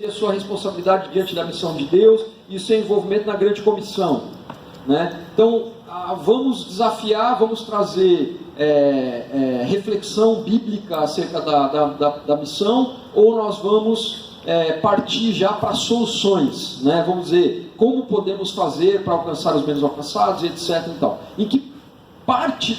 a sua responsabilidade diante da missão de Deus e o seu envolvimento na grande comissão, né? Então, vamos desafiar, vamos trazer reflexão bíblica acerca da missão, ou nós vamos partir já para soluções, né? Vamos dizer, como podemos fazer para alcançar os menos alcançados, etc. Então, em que parte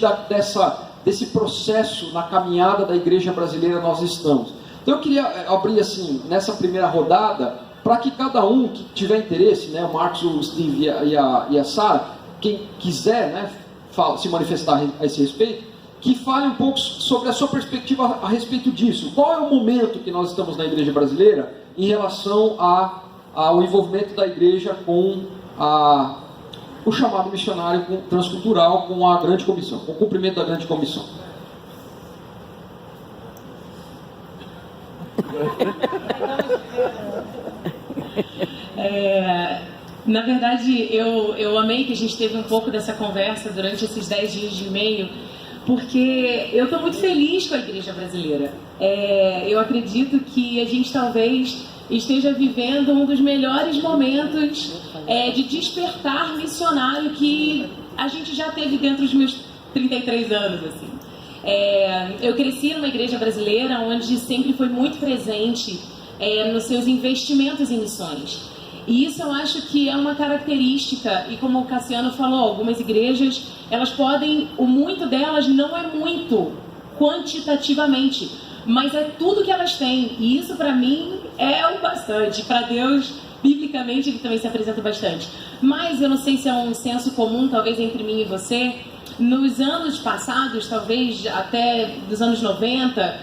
desse processo na caminhada da igreja brasileira nós estamos? Então eu queria abrir assim, nessa primeira rodada, para que cada um que tiver interesse, né, o Marcos, o Steve e a Sara, quem quiser, né, se manifestar a esse respeito, que fale um pouco sobre a sua perspectiva a respeito disso. Qual é o momento que nós estamos na igreja brasileira em relação ao envolvimento da igreja com o chamado missionário transcultural, com a grande comissão, com o cumprimento da grande comissão? Na verdade, eu amei que a gente teve um pouco dessa conversa durante esses 10 dias de e-mail, porque eu estou muito feliz com a igreja brasileira. Eu acredito que a gente talvez esteja vivendo um dos melhores momentos de despertar missionário que a gente já teve dentro dos meus 33 anos, assim. Eu cresci numa igreja brasileira onde sempre foi muito presente nos seus investimentos em missões. E isso eu acho que é uma característica, e como o Cassiano falou, algumas igrejas, elas podem, o muito delas não é muito quantitativamente, mas é tudo que elas têm. E isso para mim é o bastante. Para Deus, biblicamente, ele também se apresenta bastante. Mas eu não sei se é um senso comum, talvez entre mim e você. Nos anos passados, talvez até dos anos 90,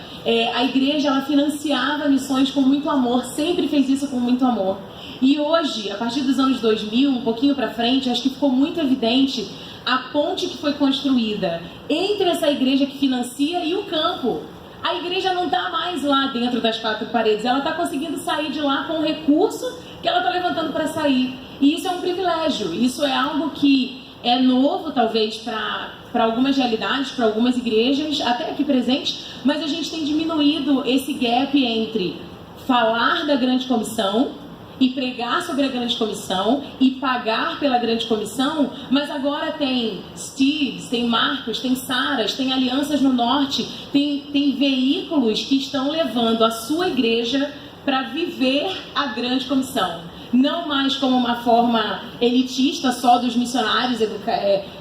a igreja ela financiava missões com muito amor, sempre fez isso com muito amor. E hoje, a partir dos anos 2000, um pouquinho para frente, acho que ficou muito evidente a ponte que foi construída entre essa igreja que financia e o campo. A igreja não está mais lá dentro das quatro paredes, ela está conseguindo sair de lá com o recurso que ela está levantando para sair. E isso é um privilégio, isso é algo que é novo, talvez, para algumas realidades, para algumas igrejas, até aqui presentes, mas a gente tem diminuído esse gap entre falar da grande comissão e pregar sobre a grande comissão e pagar pela grande comissão, mas agora tem Steves, tem Marcos, tem Saras, tem alianças no norte, tem veículos que estão levando a sua igreja para viver a grande comissão. Não mais como uma forma elitista só dos missionários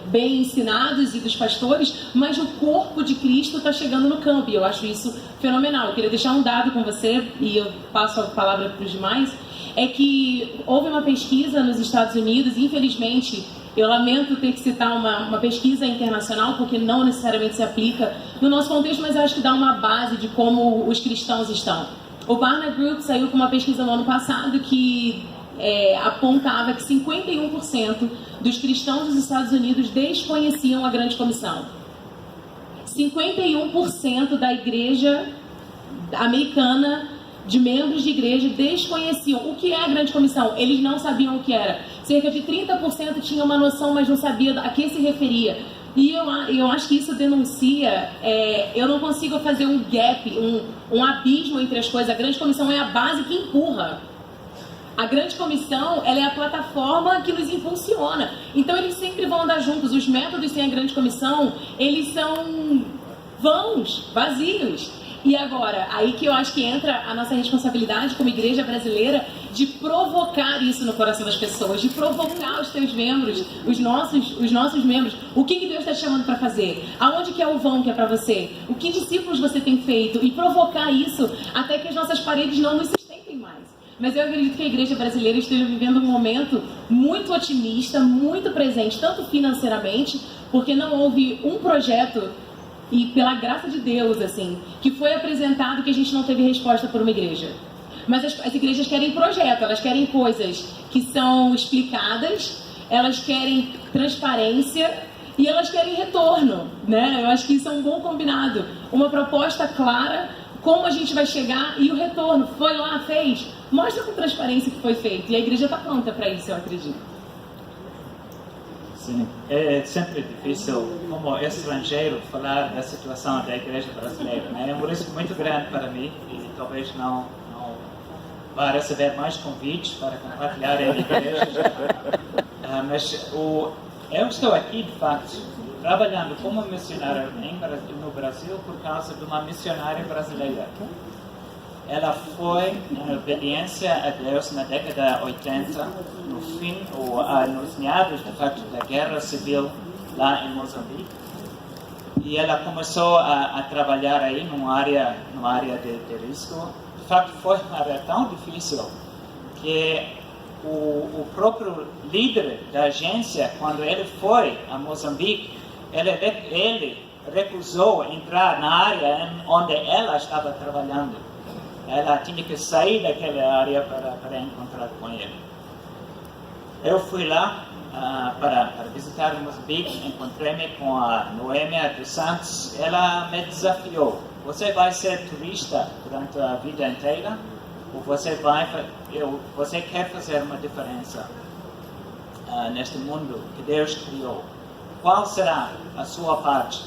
bem ensinados e dos pastores, mas o corpo de Cristo está chegando no campo, e eu acho isso fenomenal. Eu queria deixar um dado com você, e eu passo a palavra para os demais, é que houve uma pesquisa nos Estados Unidos, infelizmente, eu lamento ter que citar uma pesquisa internacional, porque não necessariamente se aplica no nosso contexto, mas eu acho que dá uma base de como os cristãos estão. O Barna Group saiu com uma pesquisa no ano passado que apontava que 51% dos cristãos dos Estados Unidos desconheciam a grande comissão. 51% da igreja americana, de membros de igreja, desconheciam o que é a grande comissão. Eles não sabiam o que era. Cerca de 30% tinham uma noção, mas não sabia a que se referia. E eu acho que isso denuncia, eu não consigo fazer um gap, um abismo entre as coisas. A grande comissão é a base que empurra. A grande comissão, ela é a plataforma que nos impulsiona. Então eles sempre vão andar juntos. Os métodos sem a grande comissão, eles são vãos, vazios. E agora, aí que eu acho que entra a nossa responsabilidade como igreja brasileira de provocar isso no coração das pessoas, de provocar os teus membros, os nossos membros. O que Deus está te chamando para fazer? Aonde que é o vão que é para você? O que discípulos você tem feito? E provocar isso até que as nossas paredes não nos sustentem mais. Mas eu acredito que a igreja brasileira esteja vivendo um momento muito otimista, muito presente, tanto financeiramente, porque não houve um projeto, e pela graça de Deus, assim, que foi apresentado que a gente não teve resposta por uma igreja. Mas as igrejas querem projeto, elas querem coisas que são explicadas, elas querem transparência e elas querem retorno, né? Eu acho que isso é um bom combinado. Uma proposta clara, como a gente vai chegar e o retorno. Foi lá, fez, mostra com transparência que foi feito. E a igreja está pronta para isso, eu acredito. Sim, é sempre difícil, como estrangeiro, falar da situação da igreja brasileira, né? É um risco muito grande para mim e talvez não vai receber mais convites para compartilhar em igrejas. Mas eu estou aqui, de facto, trabalhando como missionário no Brasil por causa de uma missionária brasileira. Ela foi em obediência a Deus na década de 80, no fim, ou nos meados, de facto, da guerra civil lá em Moçambique. E ela começou a trabalhar aí numa área de risco. De facto, foi uma área tão difícil que o próprio líder da agência, quando ele foi a Moçambique, ele recusou entrar na área onde ela estava trabalhando. Ela tinha que sair daquela área para encontrar com ele. Eu fui lá para visitar Moçambique, encontrei-me com a Noêmia dos Santos. Ela me desafiou: você vai ser turista durante a vida inteira ou você quer fazer uma diferença neste mundo que Deus criou? Qual será a sua parte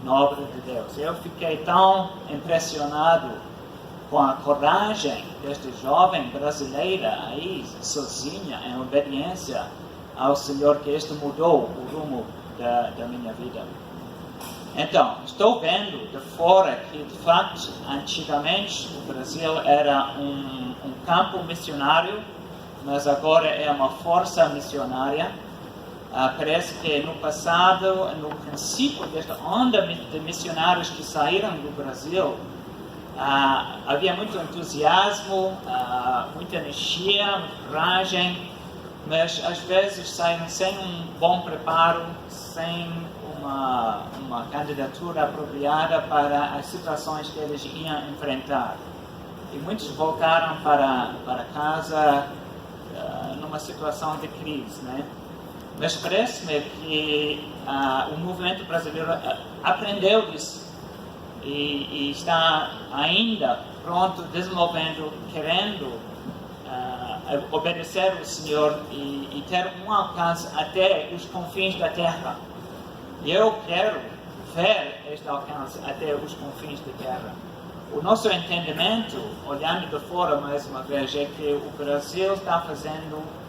na obra de Deus? Eu fiquei tão impressionado com a coragem desta jovem brasileira aí, sozinha, em obediência ao Senhor, que este mudou o rumo da minha vida. Então, estou vendo de fora que, de fato, antigamente o Brasil era um campo missionário, mas agora é uma força missionária. Parece que no passado, no princípio desta onda de missionários que saíram do Brasil, havia muito entusiasmo, muita energia, muita coragem, mas às vezes saíram sem um bom preparo, sem uma candidatura apropriada para as situações que eles iam enfrentar. E muitos voltaram para casa numa situação de crise, né? Mas parece-me que o movimento brasileiro aprendeu disso e está ainda pronto, desenvolvendo, querendo obedecer ao Senhor e ter um alcance até os confins da terra. E eu quero ver este alcance até os confins da terra. O nosso entendimento, olhando de fora mais uma vez, é que o Brasil está fazendo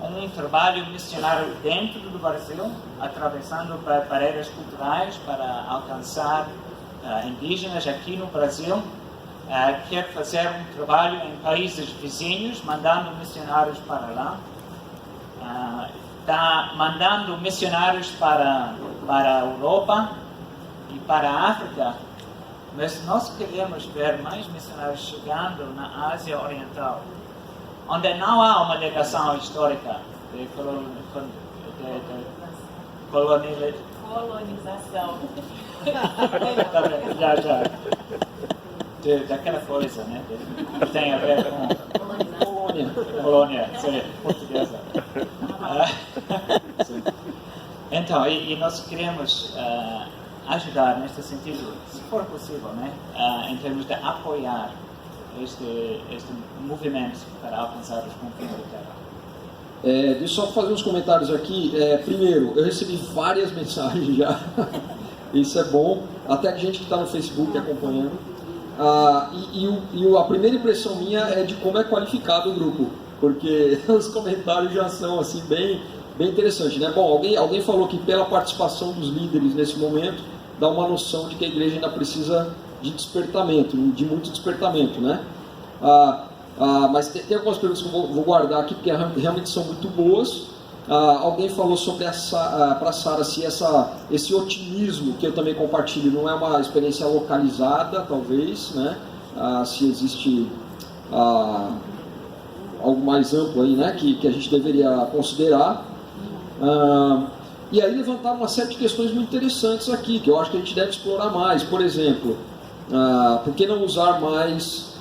um trabalho missionário dentro do Brasil, atravessando barreiras culturais para alcançar indígenas aqui no Brasil. Quer fazer um trabalho em países vizinhos, mandando missionários para lá. Está mandando missionários para a Europa e para a África, mas nós queremos ver mais missionários chegando na Ásia Oriental, onde não há uma ligação histórica de colonização. já. Daquela coisa, né? Que tem a ver com colônia, portuguesa. Então, e nós queremos ajudar neste sentido, se for possível, né? Em termos de apoiar este movimento para alcançar os confins da terra. Deixa eu só fazer uns comentários aqui. Primeiro, eu recebi várias mensagens já. Isso é bom, até de gente que está no Facebook acompanhando. A primeira impressão minha é de como é qualificado o grupo, porque os comentários já são assim bem interessantes, né? Bom, alguém falou que pela participação dos líderes nesse momento dá uma noção de que a igreja ainda precisa de despertamento, de muito despertamento, né? Mas tem algumas perguntas que eu vou guardar aqui porque realmente são muito boas. Alguém falou sobre para a Sara se esse otimismo que eu também compartilho não é uma experiência localizada, talvez, né? Se existe algo mais amplo aí, né? Que a gente deveria considerar. E aí levantaram uma série de questões muito interessantes aqui, que eu acho que a gente deve explorar mais. Por exemplo, por que não usar mais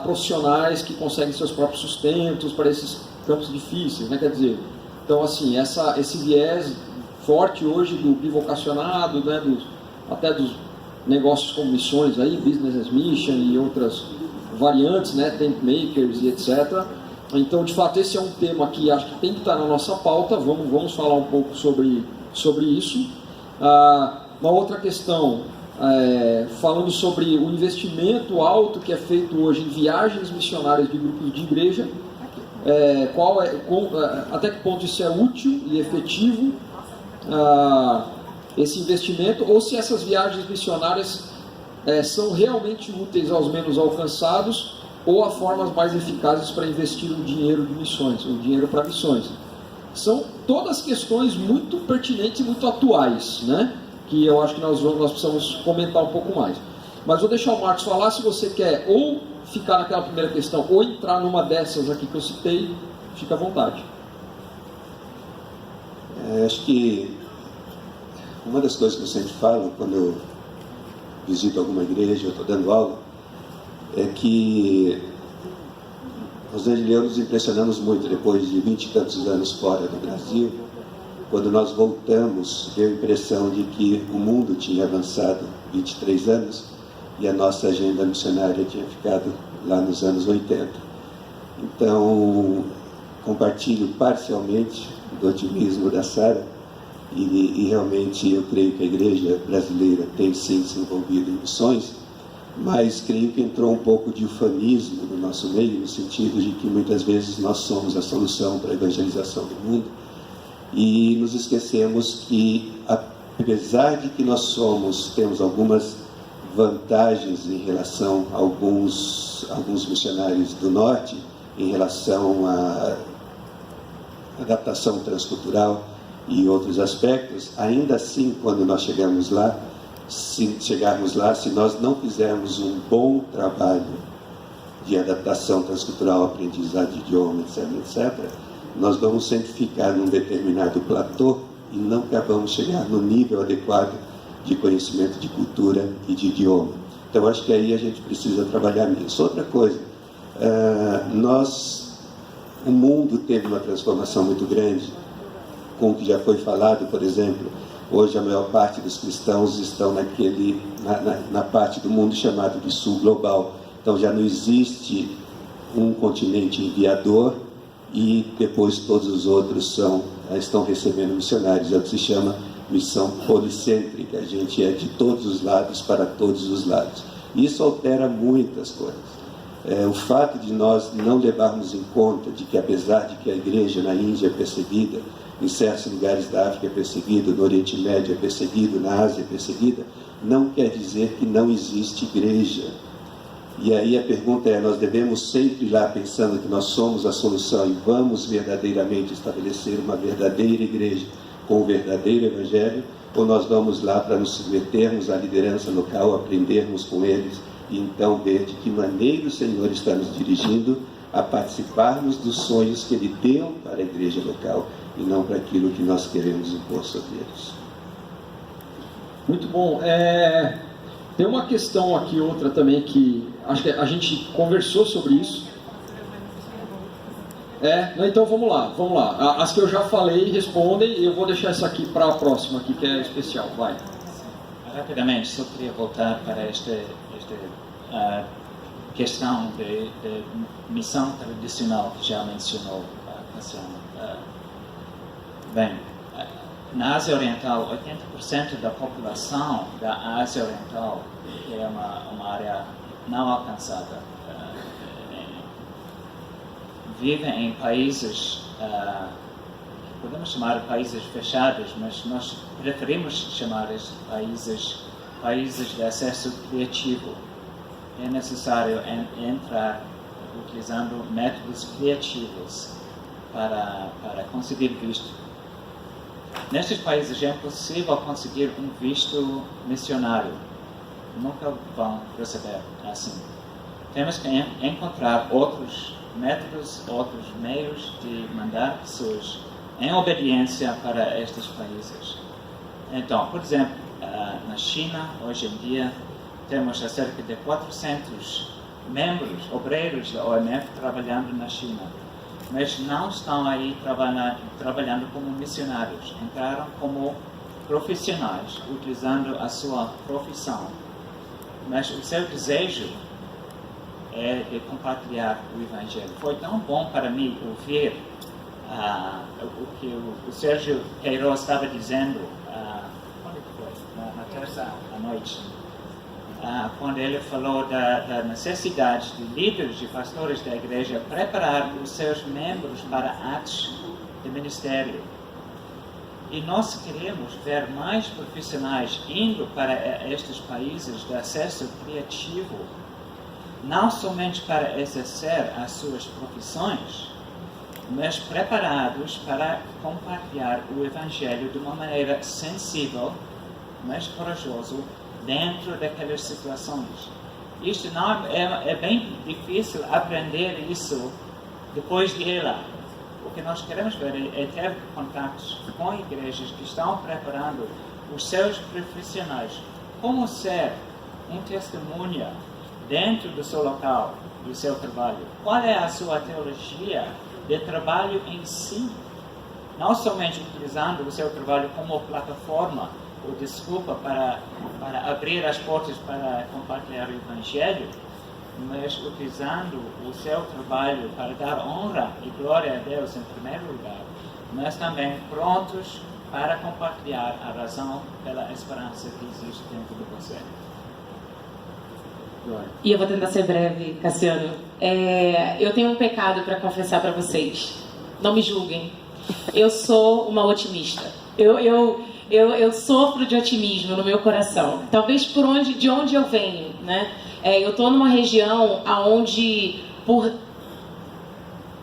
profissionais que conseguem seus próprios sustentos para esses campos difíceis, né? Quer dizer, então, assim, esse viés forte hoje do bivocacionado, né, até dos negócios como missões, aí, business as mission e outras variantes, né, tent makers e etc. Então, de fato, esse é um tema que acho que tem que estar na nossa pauta. Vamos falar um pouco sobre isso. Uma outra questão, falando sobre o investimento alto que é feito hoje em viagens missionárias de grupos de igreja, até que ponto isso é útil e efetivo, esse investimento, ou se essas viagens missionárias são realmente úteis aos menos alcançados, ou há formas mais eficazes para investir o dinheiro de missões, o dinheiro para missões. São todas questões muito pertinentes e muito atuais, né? Que eu acho que nós precisamos comentar um pouco mais. Mas vou deixar o Marcos falar. Se você quer ou ficar naquela primeira questão ou entrar numa dessas aqui que eu citei, fica à vontade. Acho que uma das coisas que eu sempre falo quando eu visito alguma igreja, eu estou dando aula, é que nós brasileiros nos impressionamos muito depois de 20 e tantos anos fora do Brasil. Quando nós voltamos, deu a impressão de que o mundo tinha avançado 23 anos e a nossa agenda missionária tinha ficado lá nos anos 80. Então, compartilho parcialmente do otimismo da Sara e realmente eu creio que a igreja brasileira tem sim se envolvido em missões, mas creio que entrou um pouco de ufanismo no nosso meio, no sentido de que muitas vezes nós somos a solução para a evangelização do mundo e nos esquecemos que, apesar de que nós temos algumas vantagens em relação a alguns missionários do norte, em relação à adaptação transcultural e outros aspectos, ainda assim, quando nós chegarmos lá, se nós não fizermos um bom trabalho de adaptação transcultural, aprendizado de idioma, etc., nós vamos sempre ficar num determinado platô e não vamos chegar no nível adequado de conhecimento de cultura e de idioma. Então, acho que aí a gente precisa trabalhar nisso. Outra coisa, o mundo teve uma transformação muito grande, com o que já foi falado, por exemplo. Hoje a maior parte dos cristãos estão na parte do mundo chamado de sul global. Então já não existe um continente enviador e depois todos os outros estão recebendo missionários. É o que se chama missão policêntrica. A gente é de todos os lados para todos os lados. Isso altera muitas coisas. O fato de nós não levarmos em conta de que, apesar de que a igreja na Índia é perseguida, em certos lugares da África é perseguido, no Oriente Médio é perseguido, na Ásia é perseguida, não quer dizer que não existe igreja. E aí a pergunta é, nós devemos sempre ir lá pensando que nós somos a solução e vamos verdadeiramente estabelecer uma verdadeira igreja com o verdadeiro evangelho, ou nós vamos lá para nos submetermos à liderança local, aprendermos com eles e então ver de que maneira o Senhor está nos dirigindo a participarmos dos sonhos que Ele deu para a igreja local e não para aquilo que nós queremos impor sobre eles. Muito bom. Tem uma questão aqui, outra também, que acho que a gente conversou sobre isso. Então vamos lá. As que eu já falei respondem, e eu vou deixar essa aqui para a próxima, aqui, que é especial. Vai. Rapidamente, só queria voltar para esta questão de missão tradicional que já mencionou a Cassiano. Bem, na Ásia Oriental, 80% da população da Ásia Oriental, que é uma área não alcançada, vive em países que podemos chamar de países fechados, mas nós preferimos chamar estes países de acesso criativo. É necessário entrar utilizando métodos criativos para conseguir visto. Nestes países é impossível conseguir um visto missionário. Nunca vão receber assim. Temos que encontrar outros métodos, outros meios de mandar pessoas em obediência para estes países. Então, por exemplo, na China, hoje em dia, temos cerca de 400 membros, obreiros da OMF trabalhando na China, mas não estão aí trabalhando como missionários, entraram como profissionais, utilizando a sua profissão. Mas o seu desejo é de compartilhar o Evangelho. Foi tão bom para mim ouvir o que o Sérgio Queiroz estava dizendo, quando foi? Na terça à noite, quando ele falou da necessidade de líderes e pastores da igreja preparar os seus membros para atos de ministério. E nós queremos ver mais profissionais indo para estes países de acesso criativo, não somente para exercer as suas profissões, mas preparados para compartilhar o Evangelho de uma maneira sensível, mas corajosa, dentro daquelas situações. Isto não é bem difícil aprender isso depois de ir lá. O que nós queremos ver é ter contatos com igrejas que estão preparando os seus profissionais como ser um testemunha dentro do seu local, do seu trabalho. Qual é a sua teologia de trabalho em si? Não somente utilizando o seu trabalho como plataforma ou desculpa para abrir as portas para compartilhar o Evangelho, mas utilizando o seu trabalho para dar honra e glória a Deus em primeiro lugar, mas também prontos para compartilhar a razão pela esperança que existe dentro de você. E eu vou tentar ser breve, Cassiano. Eu tenho um pecado para confessar para vocês. Não me julguem. Eu sou uma otimista. Eu sofro de otimismo no meu coração. Talvez de onde eu venho, né? Eu estou numa região onde, por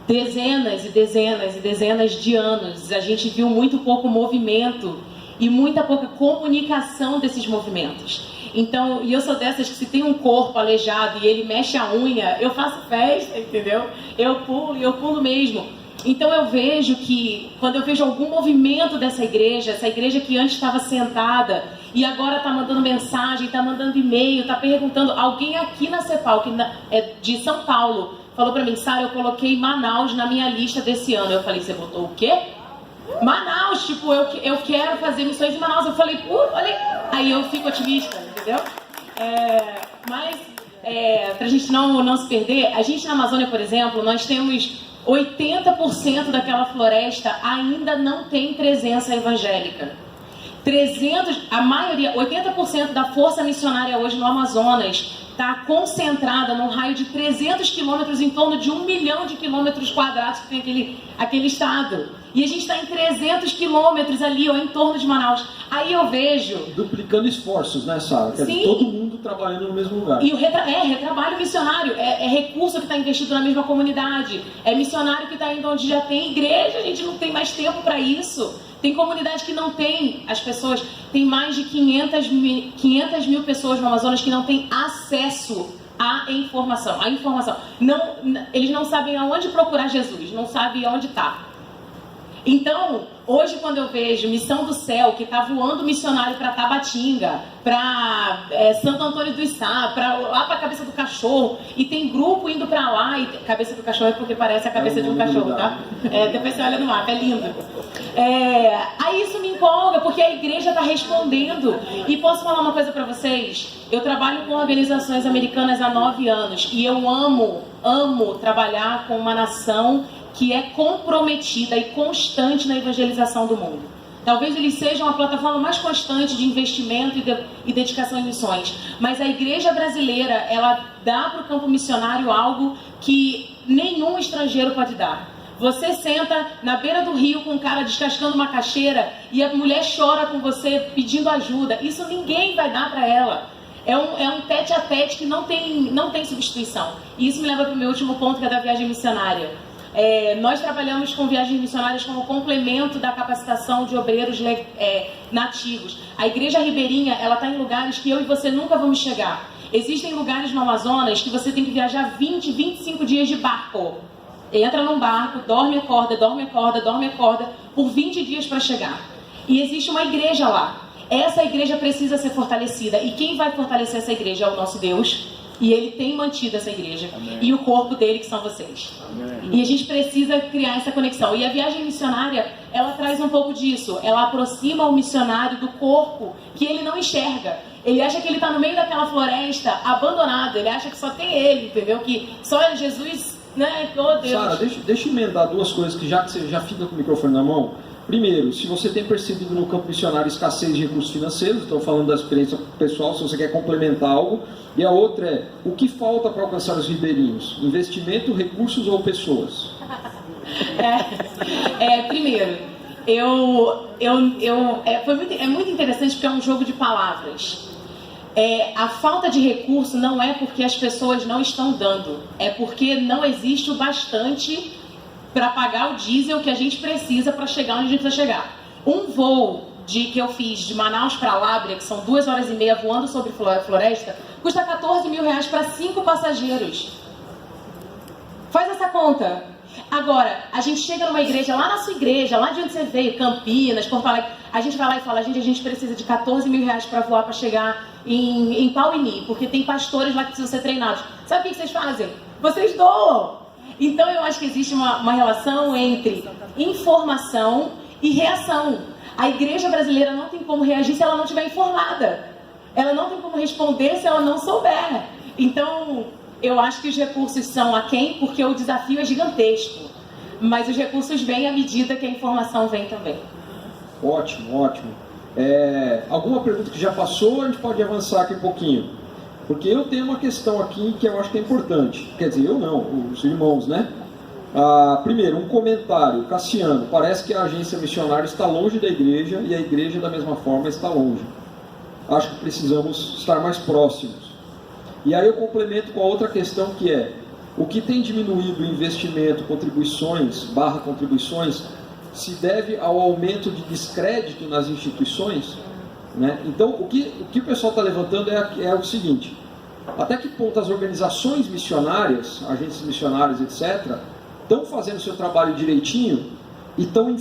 dezenas e dezenas e dezenas de anos, a gente viu muito pouco movimento e muita pouca comunicação desses movimentos. Então, e eu sou dessas que se tem um corpo aleijado e ele mexe a unha, eu faço festa, entendeu? Eu pulo mesmo. Então eu vejo que, quando eu vejo algum movimento dessa igreja, essa igreja que antes estava sentada e agora está mandando mensagem, está mandando e-mail, está perguntando, alguém aqui na CEPAL, que é de São Paulo, falou para mim, Sara, eu coloquei Manaus na minha lista desse ano. Eu falei, você botou o quê? Manaus, tipo, eu quero fazer missões em Manaus. Eu falei, olha, aí eu fico otimista, entendeu? Mas, pra gente não se perder, a gente na Amazônia, por exemplo, nós temos 80% daquela floresta ainda não tem presença evangélica. 80% da força missionária hoje no Amazonas está concentrada num raio de 300 quilômetros, em torno de 1 milhão de quilômetros quadrados que tem aquele estado. E a gente está em 300 quilômetros ali, ou em torno de Manaus. Aí eu vejo... Duplicando esforços, né, Sara? Sim. Todo mundo trabalhando no mesmo lugar. E o retrabalho missionário, é recurso que está investido na mesma comunidade. É missionário que está indo onde já tem igreja, a gente não tem mais tempo para isso. Tem comunidade que não tem, as pessoas, tem mais de 500 mil pessoas no Amazonas que não têm acesso à informação. Eles não sabem aonde procurar Jesus, não sabem aonde está. Então, hoje quando eu vejo Missão do Céu, que está voando missionário para Tabatinga, para Santo Antônio do Içá, lá para a Cabeça do Cachorro, e tem grupo indo para lá, e Cabeça do Cachorro é porque parece a cabeça de um cachorro, tá? Depois você olha no mapa, é lindo. Aí isso me empolga, porque a igreja está respondendo. E posso falar uma coisa para vocês? Eu trabalho com organizações americanas há 9 anos, e eu amo trabalhar com uma nação que é comprometida e constante na evangelização do mundo. Talvez eles sejam a plataforma mais constante de investimento e dedicação em missões. Mas a igreja brasileira, ela dá para o campo missionário algo que nenhum estrangeiro pode dar. Você senta na beira do rio com um cara descascando uma caixeira e a mulher chora com você pedindo ajuda. Isso ninguém vai dar para ela. É um tete a tete que não tem substituição. E isso me leva para o meu último ponto, que é da viagem missionária. Nós trabalhamos com viagens missionárias como complemento da capacitação de obreiros nativos. A Igreja Ribeirinha, ela está em lugares que eu e você nunca vamos chegar. Existem lugares no Amazonas que você tem que viajar 20, 25 dias de barco. Entra num barco, dorme, acorda, por 20 dias para chegar. E existe uma igreja lá. Essa igreja precisa ser fortalecida. E quem vai fortalecer essa igreja é o nosso Deus. E Ele tem mantido essa igreja. Amém. E o corpo dele, que são vocês. Amém. E a gente precisa criar essa conexão. E a viagem missionária, ela traz um pouco disso. Ela aproxima o missionário do corpo que ele não enxerga. Ele acha que ele está no meio daquela floresta, abandonado. Ele acha que só tem ele, entendeu? Que só é Jesus, né? Oh, Deus. Sara, deixa eu emendar duas coisas, que já você já fica com o microfone na mão. Primeiro, se você tem percebido no campo missionário escassez de recursos financeiros, estou falando da experiência pessoal, se você quer complementar algo. E a outra é, o que falta para alcançar os ribeirinhos? Investimento, recursos ou pessoas? Primeiro, é muito interessante porque é um jogo de palavras. A falta de recurso não é porque as pessoas não estão dando, é porque não existe o bastante para pagar o diesel que a gente precisa para chegar onde a gente precisa chegar. Um voo que eu fiz de Manaus para Lábrea, que são 2h30 voando sobre floresta, custa R$14 mil para 5 passageiros. Faz essa conta. Agora, a gente chega numa igreja, lá na sua igreja, lá de onde você veio, Campinas, Porto Alegre, a gente vai lá e fala, a gente precisa de R$14 mil para voar para chegar em Pauini, porque tem pastores lá que precisam ser treinados. Sabe o que vocês fazem? Vocês doam. Então eu acho que existe uma relação entre informação e reação. A igreja brasileira não tem como reagir se ela não estiver informada. Ela não tem como responder se ela não souber. Então, eu acho que os recursos são aquém, porque o desafio é gigantesco. Mas os recursos vêm à medida que a informação vem também. Ótimo, ótimo. Alguma pergunta que já passou, a gente pode avançar aqui um pouquinho. Porque eu tenho uma questão aqui que eu acho que é importante. Quer dizer, eu não, os irmãos, né? Primeiro, um comentário. Cassiano, parece que a agência missionária está longe da igreja e a igreja, da mesma forma, está longe. Acho que precisamos estar mais próximos. E aí eu complemento com a outra questão que é, o que tem diminuído o investimento, contribuições se deve ao aumento de descrédito nas instituições, né? Então, o que o pessoal está levantando é o seguinte, até que ponto as organizações missionárias, agências missionárias, etc., estão fazendo o seu trabalho direitinho e estão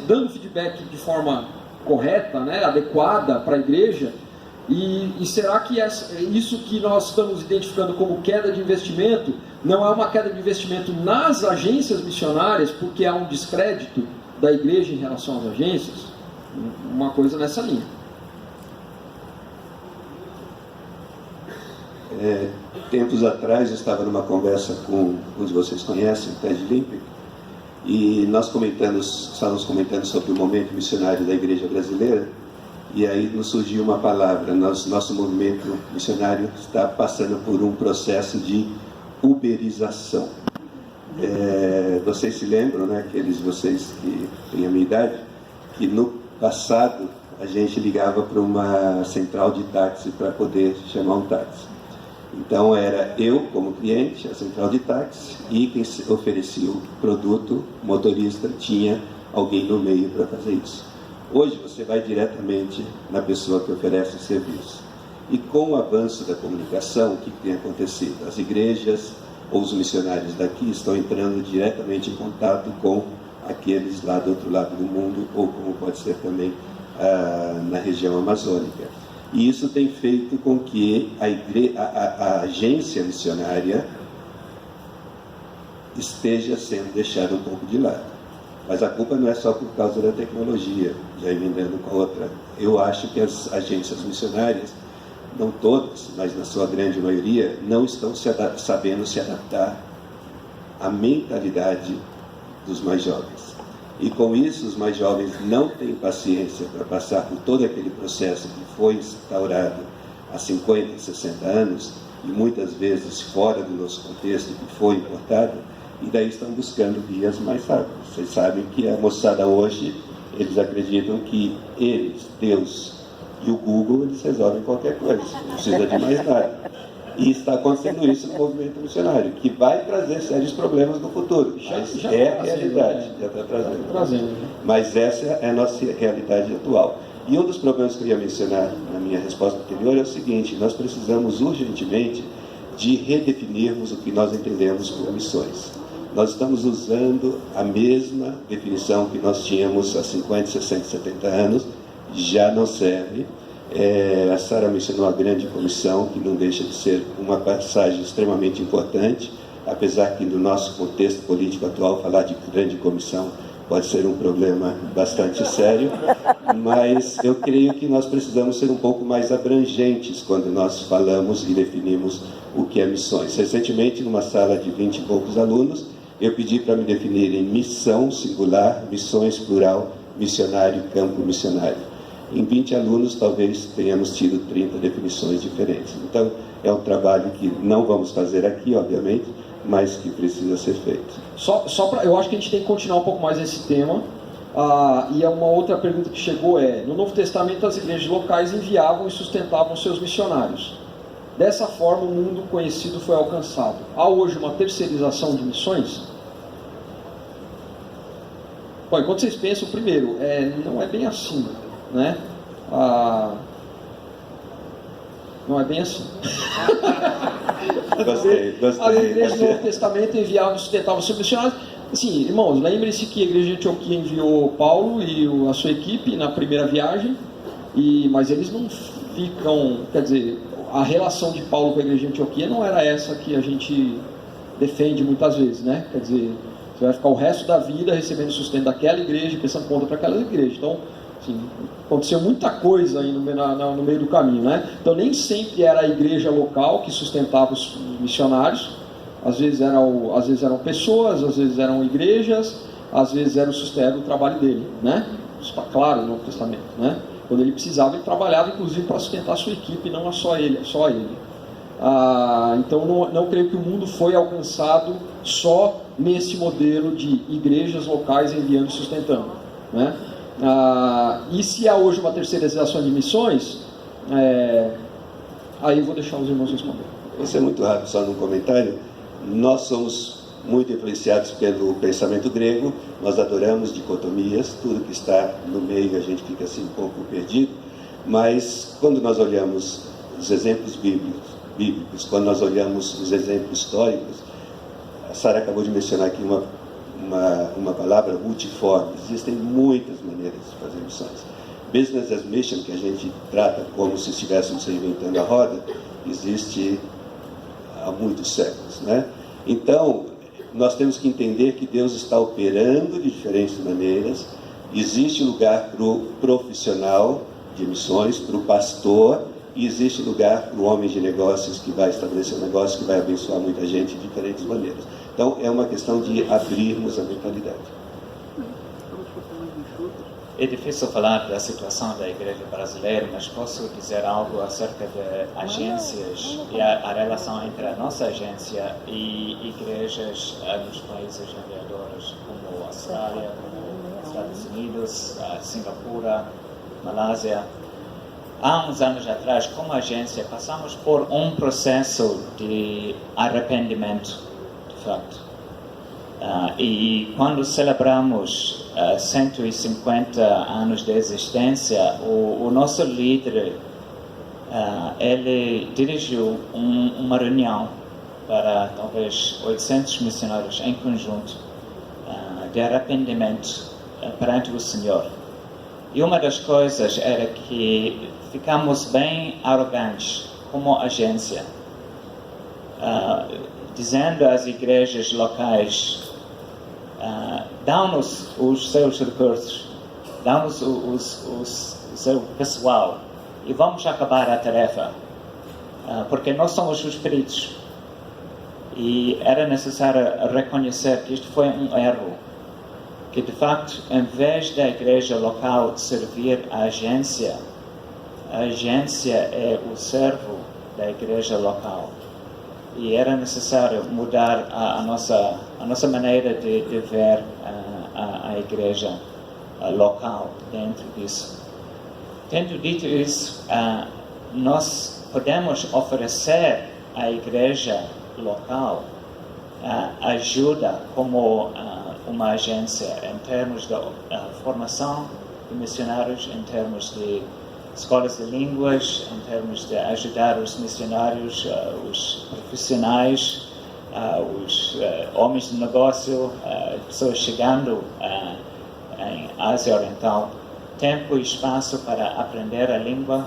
dando feedback de forma correta, né, adequada para a igreja, e será que isso que nós estamos identificando como queda de investimento não é uma queda de investimento nas agências missionárias porque há um descrédito da igreja em relação às agências? Uma coisa nessa linha. Tempos atrás eu estava numa conversa com os que vocês conhecem, o Ted Limpick, e nós estávamos comentando sobre o momento missionário da igreja brasileira, e aí nos surgiu uma palavra, nosso movimento missionário está passando por um processo de uberização. Vocês se lembram, né, aqueles de vocês que têm a minha idade, que no passado a gente ligava para uma central de táxi para poder chamar um táxi. Então era eu como cliente, a central de táxi, e quem oferecia o produto, o motorista, tinha alguém no meio para fazer isso. Hoje você vai diretamente na pessoa que oferece o serviço. E com o avanço da comunicação, o que tem acontecido? As igrejas ou os missionários daqui estão entrando diretamente em contato com aqueles lá do outro lado do mundo, ou como pode ser também na região amazônica. E isso tem feito com que a agência missionária esteja sendo deixada um pouco de lado. Mas a culpa não é só por causa da tecnologia, já emendando com a outra. Eu acho que as agências missionárias, não todas, mas na sua grande maioria, não estão sabendo se adaptar à mentalidade dos mais jovens. E com isso, os mais jovens não têm paciência para passar por todo aquele processo que foi instaurado há 50, 60 anos, e muitas vezes fora do nosso contexto, que foi importado, e daí estão buscando vias mais rápidas. Vocês sabem que a moçada hoje, eles acreditam que eles, Deus e o Google, eles resolvem qualquer coisa, não precisa de mais nada. E está acontecendo isso no movimento missionário, que vai trazer sérios problemas no futuro. Mas é a realidade, já está trazendo. Mas essa é a nossa realidade atual. E um dos problemas que eu ia mencionar na minha resposta anterior é o seguinte: nós precisamos urgentemente de redefinirmos o que nós entendemos por missões. Nós estamos usando a mesma definição que nós tínhamos há 50, 60, 70 anos, já não serve. A Sara mencionou a grande comissão, que não deixa de ser uma passagem extremamente importante, apesar que no nosso contexto político atual falar de grande comissão pode ser um problema bastante sério, mas eu creio que nós precisamos ser um pouco mais abrangentes quando nós falamos e definimos o que é missões. Recentemente, numa sala de 20 e poucos alunos, eu pedi para me definir em missão singular, missões plural, missionário, campo missionário. Em 20 alunos, talvez tenhamos tido 30 definições diferentes. Então, é um trabalho que não vamos fazer aqui, obviamente, mas que precisa ser feito. Eu acho que a gente tem que continuar um pouco mais esse tema. E uma outra pergunta que chegou no Novo Testamento as igrejas locais enviavam e sustentavam seus missionários. Dessa forma, o mundo conhecido foi alcançado. Há hoje uma terceirização de missões? Bom, enquanto vocês pensam, primeiro, não é bem assim, né? Não é bem assim. Gostei. As igrejas do Novo Testamento enviavam e sustentavam seus missionários. Assim, irmãos, lembrem-se que a igreja de Antioquia enviou Paulo e a sua equipe na primeira viagem, mas eles não ficam, quer dizer, a relação de Paulo com a igreja de Antioquia não era essa que a gente defende muitas vezes, né? Quer dizer, você vai ficar o resto da vida recebendo sustento daquela igreja, pensando conta para aquela igreja. Então, assim, aconteceu muita coisa aí no meio do caminho, né? Então, nem sempre era a igreja local que sustentava os missionários. Às vezes eram pessoas, às vezes eram igrejas, às vezes era o trabalho dele, né? Isso está claro no Novo Testamento, né? Quando ele precisava, ele trabalhava, inclusive, para sustentar a sua equipe, não só ele. Então, não creio que o mundo foi alcançado só nesse modelo de igrejas locais enviando e sustentando, né? E se há hoje uma terceirização de missões, aí eu vou deixar os irmãos responder. Isso é muito rápido, só num comentário. Nós somos muito influenciados pelo pensamento grego, nós adoramos dicotomias, tudo que está no meio a gente fica assim um pouco perdido, mas quando nós olhamos os exemplos bíblicos, quando nós olhamos os exemplos históricos, a Sara acabou de mencionar aqui uma palavra multiforme. Existem muitas maneiras de fazer missões. Business as mission, que a gente trata como se estivéssemos reinventando a roda, existe há muitos séculos, né? Então, nós temos que entender que Deus está operando de diferentes maneiras. Existe lugar para o profissional de missões, para o pastor, e existe lugar para o homem de negócios que vai estabelecer um negócio que vai abençoar muita gente de diferentes maneiras. Então, é uma questão de abrirmos a mentalidade. É difícil falar da situação da igreja brasileira, mas posso dizer algo acerca de agências e a relação entre a nossa agência e igrejas nos países navegadores, como a Austrália, como os Estados Unidos, Singapura, Malásia. Há uns anos atrás, como agência, passamos por um processo de arrependimento, de fato. E quando celebramos 150 anos de existência, o nosso líder, ele dirigiu uma reunião para talvez 800 missionários em conjunto de arrependimento perante o Senhor. E uma das coisas era que ficamos bem arrogantes como agência, dizendo às igrejas locais: dá-nos os seus recursos, dá-nos o seu pessoal e vamos acabar a tarefa, porque nós somos os peritos. E era necessário reconhecer que isto foi um erro, que de facto, em vez da igreja local servir a agência é o servo da igreja local. E era necessário mudar a nossa maneira de ver a igreja local dentro disso. Tendo dito isso, nós podemos oferecer à igreja local ajuda como uma agência em termos de formação de missionários, em termos de escolas de línguas, em termos de ajudar os missionários, os profissionais, os homens de negócio, pessoas chegando em Ásia Oriental, tempo e espaço para aprender a língua,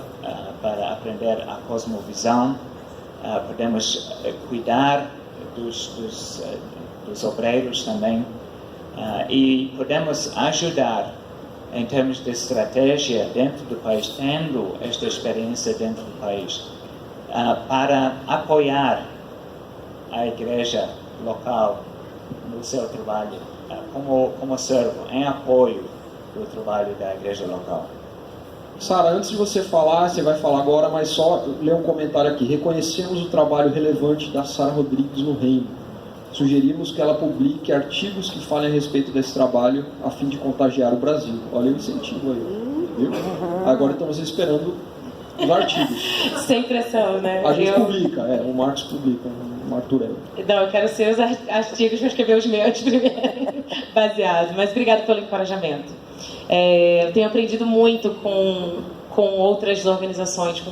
para aprender a cosmovisão. Podemos cuidar dos obreiros também, e podemos ajudar em termos de estratégia dentro do país, tendo esta experiência dentro do país, para apoiar a igreja local no seu trabalho como servo, em apoio do trabalho da igreja local? Sara, antes de você falar, você vai falar agora, mas só ler um comentário aqui. Reconhecemos o trabalho relevante da Sara Rodrigues no Reino. Sugerimos que ela publique artigos que falem a respeito desse trabalho a fim de contagiar o Brasil. Olha o incentivo aí, viu? Agora estamos esperando os artigos. Sem pressão, né? A gente publica, o Marcos publica, o Marturelli. Não, eu quero ser os artigos para escrever os meus primeiro, baseados. Mas obrigado pelo encorajamento. Eu tenho aprendido muito com outras organizações,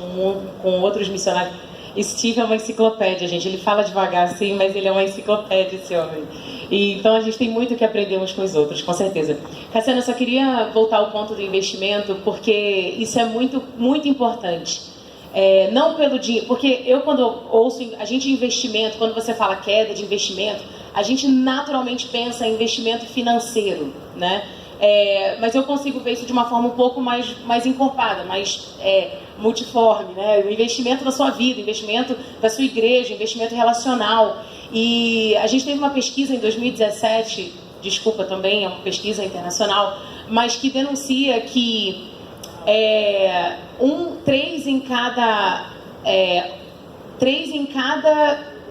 com outros missionários. Steve é uma enciclopédia, gente. Ele fala devagar, sim, mas ele é uma enciclopédia, esse homem. E, então a gente tem muito que aprender uns com os outros, com certeza. Cassiano, eu só queria voltar ao ponto do investimento, porque isso é muito, muito importante. Não pelo dinheiro, porque eu quando ouço a gente investimento, quando você fala queda de investimento, a gente naturalmente pensa em investimento financeiro, né? Mas eu consigo ver isso de uma forma um pouco mais encorpada, mais multiforme, né? O investimento da sua vida, investimento da sua igreja, investimento relacional. E a gente teve uma pesquisa em 2017, desculpa, também é uma pesquisa internacional, mas que denuncia que 3 em cada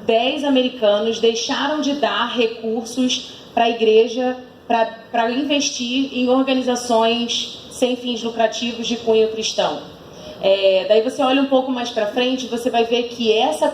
10 americanos deixaram de dar recursos para a igreja para investir em organizações sem fins lucrativos de cunho cristão. Daí você olha um pouco mais para frente, você vai ver que essa